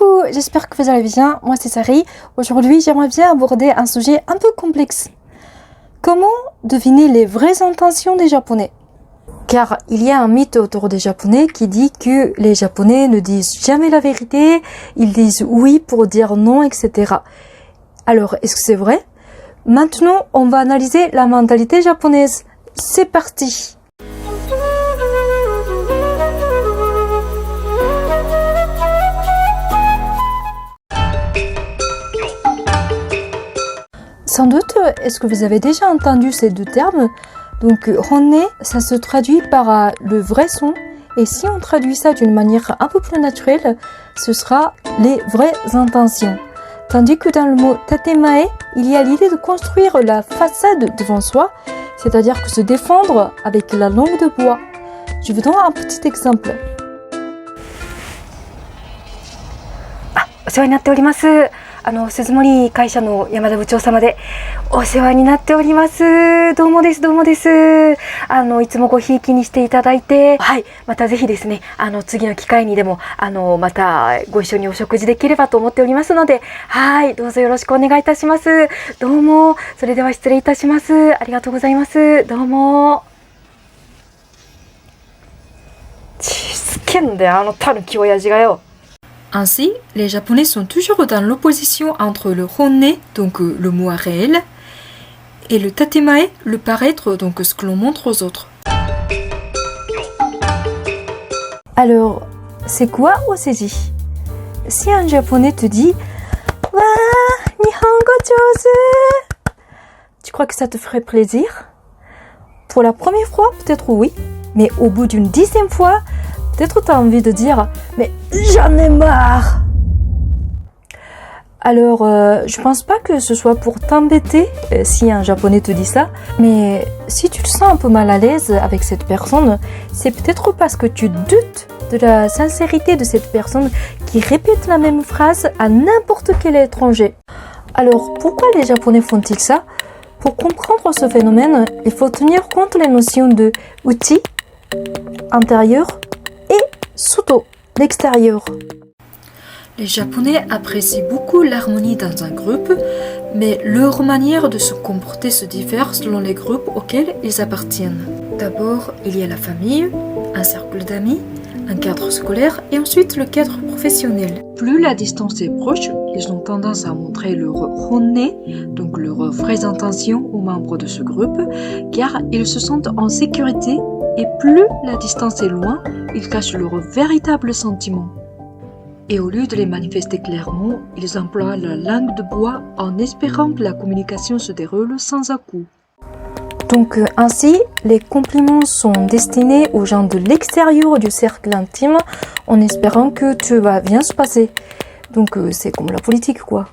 Coucou, j'espère que vous allez bien. Moi c'est Sari. Aujourd'hui j'aimerais bien aborder un sujet un peu complexe. Comment deviner les vraies intentions des Japonais? Car il y a un mythe autour des Japonais qui dit que les Japonais ne disent jamais la vérité, ils disent oui pour dire non, etc. Alors est-ce que c'est vrai? Maintenant on va analyser la mentalité japonaise. C'est parti! Sans doute, est-ce que vous avez déjà entendu ces deux termes? Donc, honne, ça se traduit par le vrai son. Et si on traduit ça d'une manière un peu plus naturelle, ce sera les vraies intentions. Tandis que dans le mot tatemae, il y a l'idée de construire la façade devant soi, c'est-à-dire que se défendre avec la langue de bois. Je vous donne un petit exemple. お世話になっております。鈴森会社の山田部長様でお世話になっております。どうもです、どうもです。いつもごひいきにしていただいて、はい、またぜひですね、次の機会にでも、またご一緒にお食事できればと思っておりますので、はい、どうぞよろしくお願いいたします。どうも、それでは失礼いたします。ありがとうございます。どうも。ちすけんだよ、タヌキ親父がよ。 Ainsi, les Japonais sont toujours dans l'opposition entre le honne, donc le mot réel, et le tatemae, le paraître, donc ce que l'on montre aux autres. Alors, c'est quoi oseji? Si un Japonais te dit « Wa, Nihongo jouzu !» Tu crois que ça te ferait plaisir? Pour la première fois, peut-être oui, mais au bout d'une 10e fois, peut-être tu as envie de dire « Mais j'en ai marre !» Alors, je pense pas que ce soit pour t'embêter si un Japonais te dit ça, mais si tu te sens un peu mal à l'aise avec cette personne, c'est peut-être parce que tu doutes de la sincérité de cette personne qui répète la même phrase à n'importe quel étranger. Alors, pourquoi les Japonais font-ils ça? Pour comprendre ce phénomène, il faut tenir compte les notions de uchi, intérieur, et Soto, l'extérieur. Les Japonais apprécient beaucoup l'harmonie dans un groupe, mais leur manière de se comporter se diffère selon les groupes auxquels ils appartiennent. D'abord, il y a la famille, un cercle d'amis, un cadre scolaire et ensuite le cadre professionnel. Plus la distance est proche, ils ont tendance à montrer leur honne, donc leurs vraies intentions aux membres de ce groupe, car ils se sentent en sécurité. Et plus la distance est loin, ils cachent leurs véritables sentiments. Et au lieu de les manifester clairement, ils emploient la langue de bois en espérant que la communication se déroule sans à-coups. Donc ainsi, les compliments sont destinés aux gens de l'extérieur du cercle intime en espérant que tout va bien se passer. Donc c'est comme la politique quoi.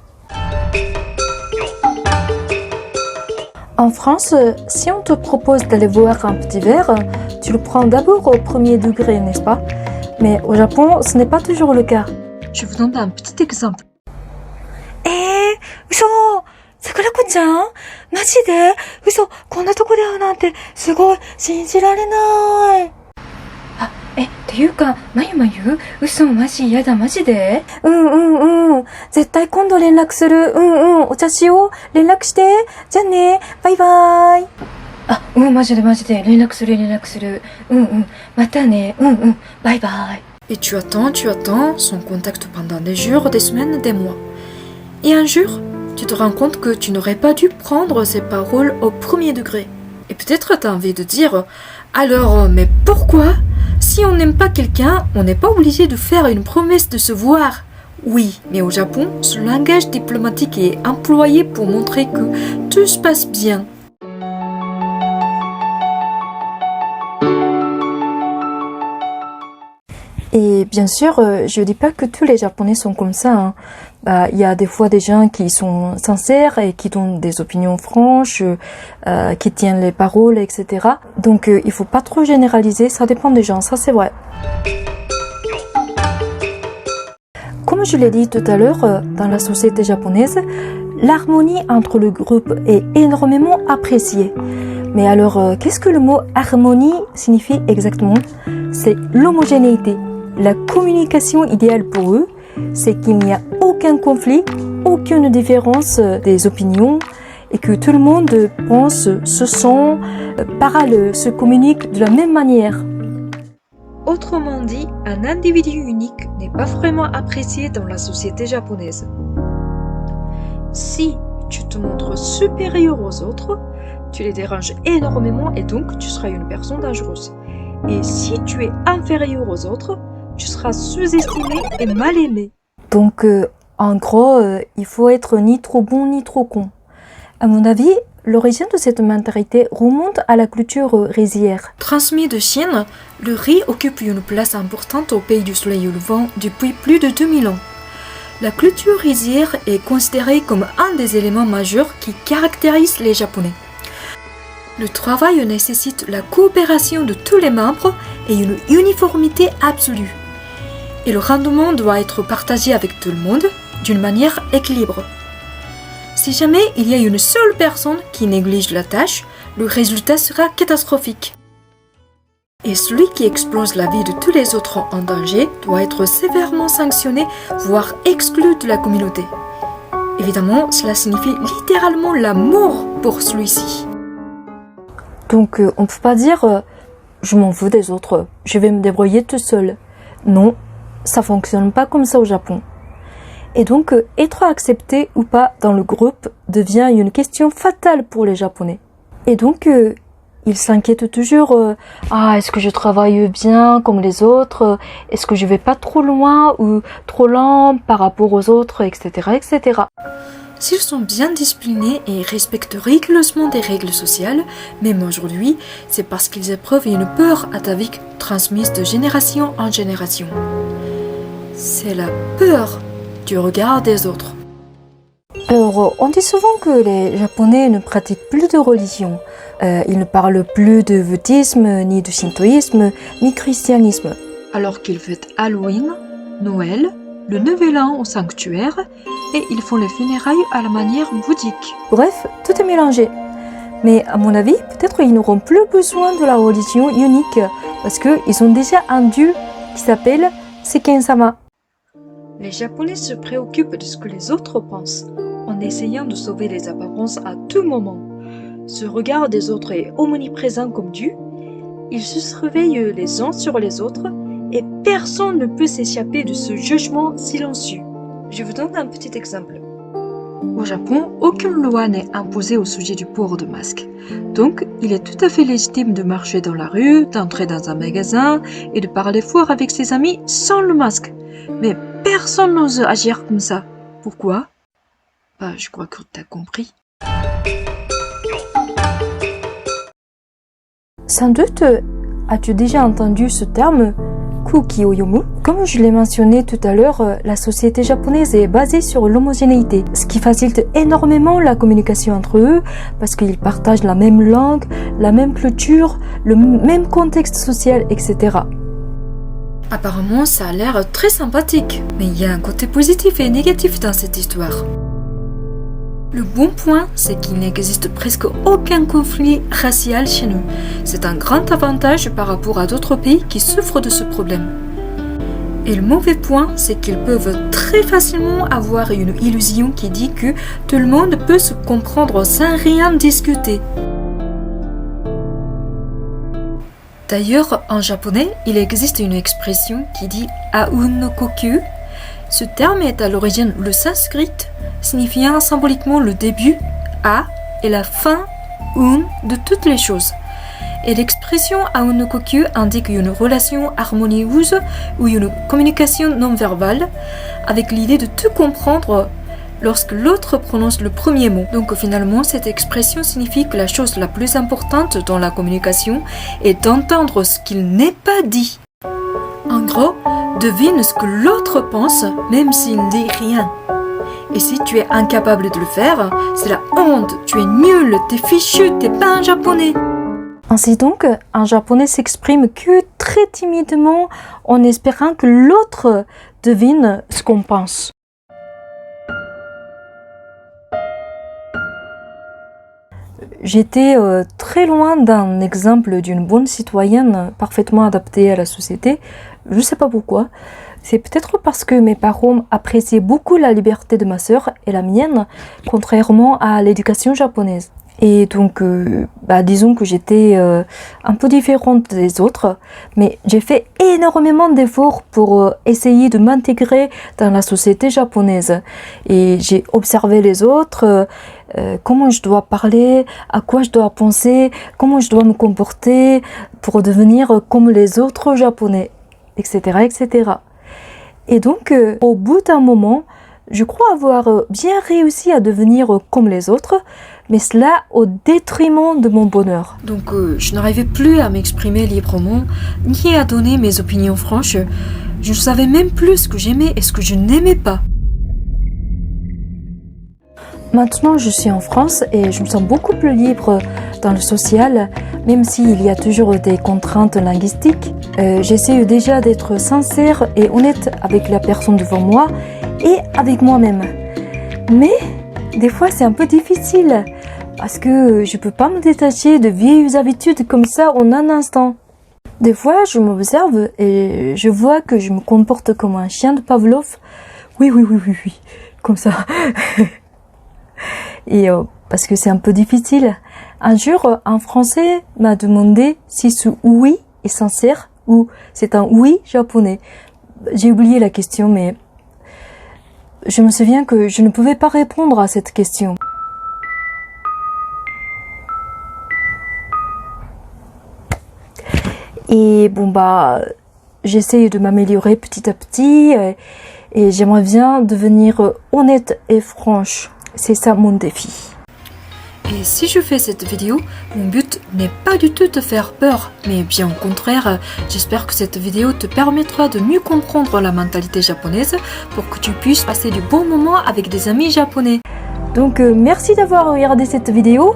En France, si on te propose d'aller boire un petit verre, tu le prends d'abord au premier degré, n'est-ce pas? Mais au Japon, ce n'est pas toujours le cas. Je vous donne un petit exemple. 嘘桜子ちゃんマジで嘘こんなとこで会うなんてすごい信じられないっていうかまゆまゆ嘘マジやだマジで絶対今度連絡するお茶しよう連絡してじゃあねバイバイマジで連絡するまたねバイバイ Et tu attends son contact pendant des jours, des semaines, des mois. Et un jour, tu te rends compte que tu n'aurais pas dû prendre ces paroles au premier degré. Et peut-être tu as envie de dire « Alors, mais pourquoi? Si on n'aime pas quelqu'un, on n'est pas obligé de faire une promesse de se voir. » Oui, mais au Japon, ce langage diplomatique est employé pour montrer que tout se passe bien. Et bien sûr, je dis pas que tous les Japonais sont comme ça. Il y a des fois des gens qui sont sincères et qui donnent des opinions franches, qui tiennent les paroles, etc. Donc il faut pas trop généraliser, ça dépend des gens, ça c'est vrai. Comme je l'ai dit tout à l'heure, dans la société japonaise, l'harmonie entre le groupe est énormément appréciée. Mais alors, qu'est-ce que le mot harmonie signifie exactement? C'est l'homogénéité, la communication idéale pour eux, c'est qu'il n'y a aucun conflit, aucune différence des opinions et que tout le monde pense, se sent, parle, se communique de la même manière. Autrement dit, un individu unique n'est pas vraiment apprécié dans la société japonaise. Si tu te montres supérieur aux autres, tu les déranges énormément et donc tu seras une personne dangereuse. Et si tu es inférieur aux autres, tu seras sous-estimé et mal aimé. Donc, en gros, il faut être ni trop bon ni trop con. À mon avis, l'origine de cette mentalité remonte à la culture rizière. Transmis de Chine, le riz occupe une place importante au pays du soleil levant depuis plus de 2000 ans. La culture rizière est considérée comme un des éléments majeurs qui caractérisent les Japonais. Le travail nécessite la coopération de tous les membres et une uniformité absolue. Et le rendement doit être partagé avec tout le monde d'une manière équilibrée. Si jamais il y a une seule personne qui néglige la tâche, le résultat sera catastrophique. Et celui qui expose la vie de tous les autres en danger doit être sévèrement sanctionné, voire exclu de la communauté. Évidemment, cela signifie littéralement la mort pour celui-ci. Donc, on ne peut pas dire je m'en fous des autres, je vais me débrouiller tout seul. Non, ça fonctionne pas comme ça au Japon. Et donc, être accepté ou pas dans le groupe devient une question fatale pour les Japonais. Et donc, ils s'inquiètent toujours est-ce que je travaille bien comme les autres? Est-ce que je vais pas trop loin ou trop lent par rapport aux autres, etc., etc. S'ils sont bien disciplinés et respectent rigoureusement des règles sociales, même aujourd'hui, c'est parce qu'ils éprouvent une peur atavique transmise de génération en génération. C'est la peur du regard des autres. Alors, on dit souvent que les Japonais ne pratiquent plus de religion. Ils ne parlent plus de bouddhisme, ni de shintoïsme, ni christianisme. Alors qu'ils fêtent Halloween, Noël, le Nouvel An au sanctuaire et ils font les funérailles à la manière bouddhique. Bref, tout est mélangé. Mais à mon avis, peut-être ils n'auront plus besoin de la religion unique parce qu'ils ont déjà un dieu qui s'appelle Seiken-sama. Les Japonais se préoccupent de ce que les autres pensent en essayant de sauver les apparences à tout moment. Ce regard des autres est omniprésent comme Dieu. Ils se surveillent les uns sur les autres et personne ne peut s'échapper de ce jugement silencieux. Je vous donne un petit exemple. Au Japon, aucune loi n'est imposée au sujet du port de masque. Donc, il est tout à fait légitime de marcher dans la rue, d'entrer dans un magasin et de parler fort avec ses amis sans le masque. Mais personne n'ose agir comme ça. Pourquoi? Je crois que tu as compris. Sans doute, as-tu déjà entendu ce terme Kuki o yomu? Comme je l'ai mentionné tout à l'heure, la société japonaise est basée sur l'homogénéité, ce qui facilite énormément la communication entre eux parce qu'ils partagent la même langue, la même culture, le même contexte social, etc. Apparemment, ça a l'air très sympathique, mais il y a un côté positif et négatif dans cette histoire. Le bon point, c'est qu'il n'existe presque aucun conflit racial chez nous. C'est un grand avantage par rapport à d'autres pays qui souffrent de ce problème. Et le mauvais point, c'est qu'ils peuvent très facilement avoir une illusion qui dit que tout le monde peut se comprendre sans rien discuter. D'ailleurs, en japonais, il existe une expression qui dit « aun no kokyu ». Ce terme est à l'origine le sanskrit, signifiant symboliquement le début « a » et la fin « un » de toutes les choses. Et l'expression « aun no kokyu » indique une relation harmonieuse ou une communication non-verbale, avec l'idée de tout comprendre lorsque l'autre prononce le premier mot. Donc finalement, cette expression signifie que la chose la plus importante dans la communication est d'entendre ce qu'il n'est pas dit. En gros, devine ce que l'autre pense, même s'il ne dit rien. Et si tu es incapable de le faire, c'est la honte, tu es nul, t'es fichu, t'es pas un japonais. Ainsi donc, un japonais s'exprime que très timidement en espérant que l'autre devine ce qu'on pense. J'étais très loin d'un exemple d'une bonne citoyenne parfaitement adaptée à la société. Je ne sais pas pourquoi. C'est peut-être parce que mes parents appréciaient beaucoup la liberté de ma sœur et la mienne, contrairement à l'éducation japonaise. Et donc, disons que j'étais un peu différente des autres, mais j'ai fait énormément d'efforts pour essayer de m'intégrer dans la société japonaise. Et j'ai observé les autres, comment je dois parler, à quoi je dois penser, comment je dois me comporter pour devenir comme les autres japonais, etc., etc. Et donc, au bout d'un moment, je crois avoir bien réussi à devenir comme les autres, mais cela au détriment de mon bonheur. Donc je n'arrivais plus à m'exprimer librement, ni à donner mes opinions franches. Je ne savais même plus ce que j'aimais et ce que je n'aimais pas. Maintenant, je suis en France et je me sens beaucoup plus libre dans le social, même s'il y a toujours des contraintes linguistiques. J'essaie déjà d'être sincère et honnête avec la personne devant moi et avec moi-même. Mais des fois, c'est un peu difficile parce que je peux pas me détacher de vieilles habitudes comme ça en un instant. Des fois, je m'observe et je vois que je me comporte comme un chien de Pavlov. Oui, comme ça. Et parce que c'est un peu difficile. Un jour, un Français m'a demandé si ce oui est sincère ou c'est un oui japonais. J'ai oublié la question, mais je me souviens que je ne pouvais pas répondre à cette question. Et j'essaye de m'améliorer petit à petit et j'aimerais bien devenir honnête et franche. C'est ça mon défi. Et si je fais cette vidéo, mon but n'est pas du tout de te faire peur, mais bien au contraire, j'espère que cette vidéo te permettra de mieux comprendre la mentalité japonaise pour que tu puisses passer du bon moment avec des amis japonais. Donc merci d'avoir regardé cette vidéo.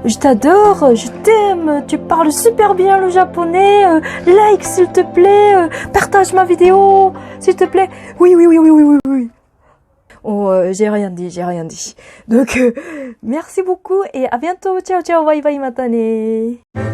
Je t'adore, je t'aime, tu parles super bien le japonais, like s'il te plaît, partage ma vidéo, s'il te plaît. Oui. Oh, j'ai rien dit. Donc, merci beaucoup et à bientôt. Ciao, bye bye, matane.